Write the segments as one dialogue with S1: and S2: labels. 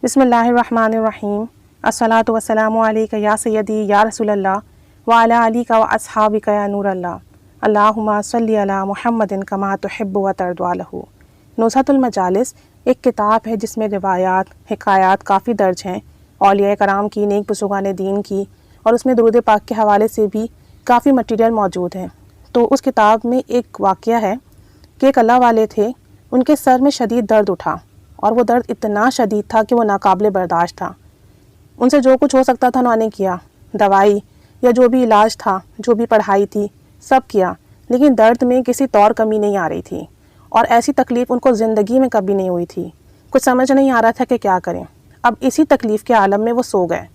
S1: بسم اللہ الرحمن الرحیم الصلاۃ والسلام علیک یا سیدی یا رسول اللہ وعلی علیک و اصحابک یا نور اللہ اللہم صلی علی محمد کما تحب و ترضی لہ۔ نزہۃ المجالس ایک کتاب ہے جس میں روایات، حکایات کافی درج ہیں اولیاء کرام کی، نیک بزرگان دین کی، اور اس میں درود پاک کے حوالے سے بھی کافی مٹیریل موجود ہے۔ تو اس کتاب میں ایک واقعہ ہے کہ ایک اللہ والے تھے، ان کے سر میں شدید درد اٹھا، اور وہ درد اتنا شدید تھا کہ وہ ناقابل برداشت تھا۔ ان سے جو کچھ ہو سکتا تھا انہوں نے کیا، دوائی یا جو بھی علاج تھا، جو بھی پڑھائی تھی، سب کیا، لیکن درد میں کسی طور کمی نہیں آ رہی تھی، اور ایسی تکلیف ان کو زندگی میں کبھی نہیں ہوئی تھی۔ کچھ سمجھ نہیں آ رہا تھا کہ کیا کریں۔ اب اسی تکلیف کے عالم میں وہ سو گئے۔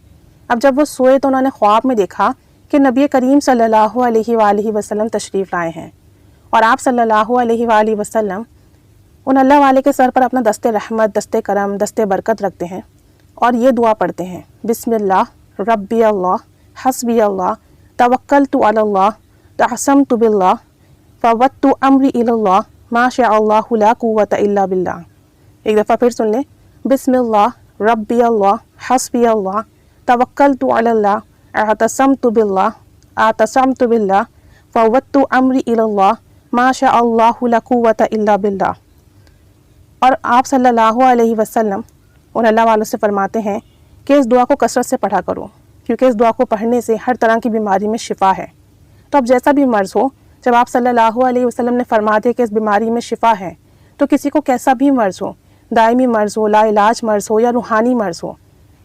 S1: اب جب وہ سوئے تو انہوں نے خواب میں دیکھا کہ نبی کریم صلی اللہ علیہ وآلہ وسلم تشریف لائے ہیں، اور آپ صلی اللہ علیہ وآلہ وسلم ان اللہ والے کے سر پر اپنا دست رحمت، دست کرم، دست برکت رکھتے ہیں، اور یہ دعا پڑھتے ہیں: بسم اللہ ربی اللہ حسبی اللہ توکلت علی اللہ تعصمت باللہ فوضت امری الی اللہ ما شاء اللہ لا قوۃ الا باللہ۔ ایک دفعہ پھر سن لیں: بسم اللہ ربی اللہ حسبی اللہ توکلت علی اللہ اعتصمت باللہ فوضت امری الی اللہ ما شاء اللہ لا قوۃ الا باللہ۔ اور آپ صلی اللہ علیہ وسلم ان اللہ والوں سے فرماتے ہیں کہ اس دعا کو کثرت سے پڑھا کرو، کیونکہ اس دعا کو پڑھنے سے ہر طرح کی بیماری میں شفا ہے۔ تو اب جیسا بھی مرض ہو، جب آپ صلی اللہ علیہ وسلم نے فرما دیا کہ اس بیماری میں شفا ہے، تو کسی کو کیسا بھی مرض ہو، دائمی مرض ہو، لا علاج مرض ہو یا روحانی مرض ہو،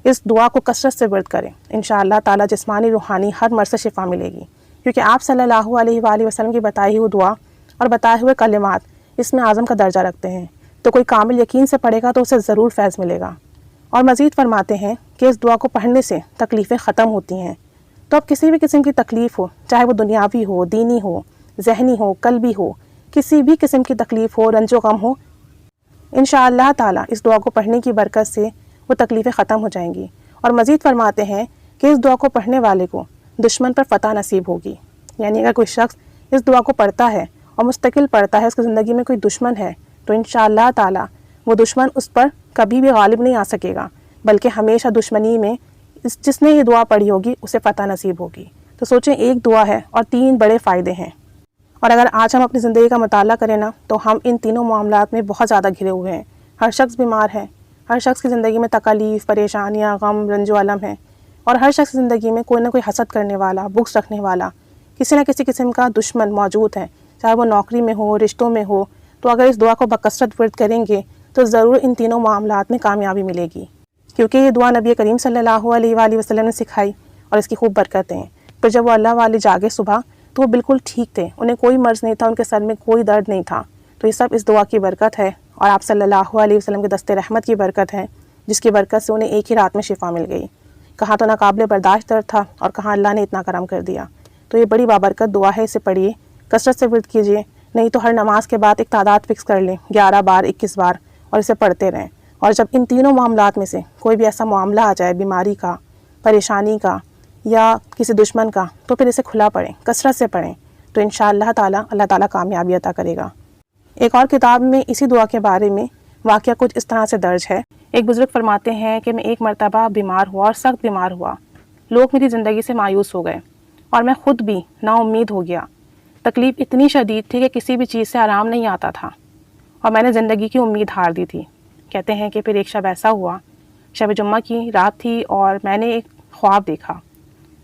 S1: اس دعا کو کثرت سے ورد کریں۔ انشاءاللہ تعالیٰ جسمانی روحانی ہر مرض سے شفا ملے گی، کیونکہ آپ صلی اللہ علیہ وآلہ وسلم کی بتائی ہوئی دعا اور بتائے ہوئے کلمات اس میں اعظم کا درجہ رکھتے ہیں۔ تو کوئی کامل یقین سے پڑھے گا تو اسے ضرور فیض ملے گا۔ اور مزید فرماتے ہیں کہ اس دعا کو پڑھنے سے تکلیفیں ختم ہوتی ہیں۔ تو اب کسی بھی قسم کی تکلیف ہو، چاہے وہ دنیاوی ہو، دینی ہو، ذہنی ہو، قلبی ہو، کسی بھی قسم کی تکلیف ہو، رنج و غم ہو، انشاءاللہ تعالیٰ اس دعا کو پڑھنے کی برکت سے وہ تکلیفیں ختم ہو جائیں گی۔ اور مزید فرماتے ہیں کہ اس دعا کو پڑھنے والے کو دشمن پر فتح نصیب ہوگی۔ یعنی اگر کوئی شخص اس دعا کو پڑھتا ہے اور مستقل پڑھتا ہے، اس کی زندگی میں کوئی دشمن ہے، تو انشاءاللہ تعالیٰ وہ دشمن اس پر کبھی بھی غالب نہیں آ سکے گا، بلکہ ہمیشہ دشمنی میں جس نے یہ دعا پڑھی ہوگی اسے فتح نصیب ہوگی۔ تو سوچیں، ایک دعا ہے اور 3 بڑے فائدے ہیں، اور اگر آج ہم اپنی زندگی کا مطالعہ کریں نا، تو ہم ان تینوں معاملات میں بہت زیادہ گھرے ہوئے ہیں۔ ہر شخص بیمار ہے، ہر شخص کی زندگی میں تکالیف، پریشانیاں، غم، رنج و الم ہیں، اور ہر شخص کی زندگی میں کوئی نہ کوئی حسد کرنے والا، بغض رکھنے والا، کسی نہ کسی قسم کا دشمن موجود ہے، چاہے وہ نوکری میں ہو، رشتوں میں ہو۔ تو اگر اس دعا کو بکثرت ورد کریں گے تو ضرور ان تینوں معاملات میں کامیابی ملے گی، کیونکہ یہ دعا نبی کریم صلی اللہ علیہ وآلہ وسلم نے سکھائی، اور اس کی خوب برکتیں ہیں۔ پھر جب وہ اللہ والے جاگے صبح تو وہ بالکل ٹھیک تھے، انہیں کوئی مرض نہیں تھا، ان کے سر میں کوئی درد نہیں تھا۔ تو یہ سب اس دعا کی برکت ہے، اور آپ صلی اللہ علیہ وسلم کے دست رحمت کی برکت ہے، جس کی برکت سے انہیں ایک ہی رات میں شفا مل گئی۔ کہاں تو ناقابل برداشت درد تھا، اور کہاں اللہ نے اتنا کرم کر دیا۔ تو یہ بڑی بابرکت دعا ہے، اسے پڑھیے، کثرت سے ورد کیجیے، نہیں تو ہر نماز کے بعد ایک تعداد فکس کر لیں، 11 بار، 21 بار، اور اسے پڑھتے رہیں۔ اور جب ان تینوں معاملات میں سے کوئی بھی ایسا معاملہ آ جائے، بیماری کا، پریشانی کا، یا کسی دشمن کا، تو پھر اسے کھلا پڑھیں، کثرت سے پڑھیں، تو انشاءاللہ تعالیٰ اللہ تعالیٰ کامیابی عطا کرے گا۔ ایک اور کتاب میں اسی دعا کے بارے میں واقعہ کچھ اس طرح سے درج ہے۔ ایک بزرگ فرماتے ہیں کہ میں ایک مرتبہ بیمار ہوا، اور سخت بیمار ہوا۔ لوگ میری زندگی سے مایوس ہو گئے، اور میں خود بھی نا امید ہو گیا۔ تکلیف اتنی شدید تھی کہ کسی بھی چیز سے آرام نہیں آتا تھا، اور میں نے زندگی کی امید ہار دی تھی۔ کہتے ہیں کہ پھر ایک شب ایسا ہوا، شب جمعہ کی رات تھی، اور میں نے ایک خواب دیکھا۔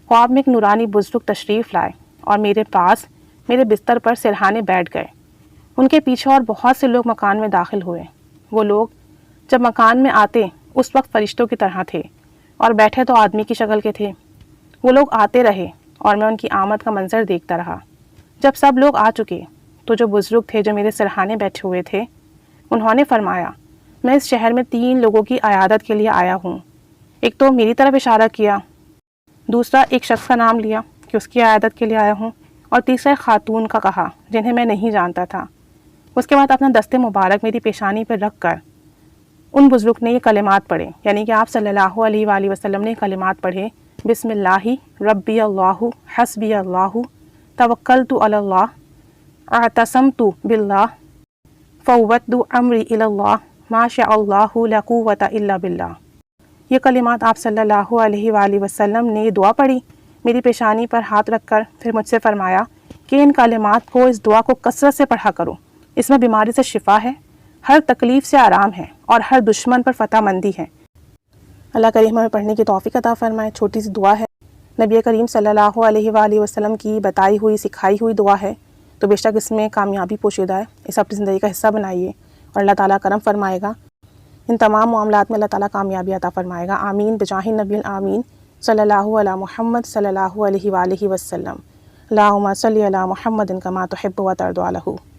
S1: خواب میں ایک نورانی بزرگ تشریف لائے، اور میرے پاس میرے بستر پر سرہانے بیٹھ گئے۔ ان کے پیچھے اور بہت سے لوگ مکان میں داخل ہوئے۔ وہ لوگ جب مکان میں آتے اس وقت فرشتوں کی طرح تھے، اور بیٹھے تو آدمی کی شکل کے تھے۔ وہ لوگ آتے رہے، اور میں ان کی آمد کا منظر دیکھتا رہا۔ جب سب لوگ آ چکے تو جو بزرگ تھے، جو میرے سرہانے بیٹھے ہوئے تھے، انہوں نے فرمایا: میں اس شہر میں 3 لوگوں کی عیادت کے لیے آیا ہوں۔ ایک تو میری طرف اشارہ کیا، دوسرا ایک شخص کا نام لیا کہ اس کی عیادت کے لیے آیا ہوں، اور تیسرا ایک خاتون کا کہا جنہیں میں نہیں جانتا تھا۔ اس کے بعد اپنا دست مبارک میری پیشانی پر رکھ کر ان بزرگ نے یہ کلمات پڑھے، یعنی کہ آپ صلی اللہ علیہ وآلہ وسلم نے کلمات پڑھے: بسم اللہ ربی اللہ حسبی اللہ توکلت علی اللہ اعتصمت باللہ فوضت امری الی اللہ ما شاء اللہ لا قوۃ الا باللہ۔ یہ کلمات آپ صلی اللہ علیہ وآلہ وسلم نے یہ دعا پڑھی میری پیشانی پر ہاتھ رکھ کر، پھر مجھ سے فرمایا کہ ان کلمات کو، اس دعا کو کثرت سے پڑھا کرو، اس میں بیماری سے شفا ہے، ہر تکلیف سے آرام ہے، اور ہر دشمن پر فتح مندی ہے۔ اللہ کریم ہمیں پڑھنے کی توفیق عطا فرمائے۔ چھوٹی سی دعا ہے، نبی کریم صلی اللہ علیہ وآلہ وسلم کی بتائی ہوئی، سکھائی ہوئی دعا ہے، تو بے شک اس میں کامیابی پوشیدہ ہے۔ اسے اپنی زندگی کا حصہ بنائیے اور اللہ تعالیٰ کرم فرمائے گا، ان تمام معاملات میں اللہ تعالیٰ کامیابی عطا فرمائے گا۔ آمین بجاہ نبی الآمین صلی اللہ علی محمد صلی اللہ علیہ وآلہ وسلم۔ اللہم صلی علی محمد کما تحب و ترضی عنہ۔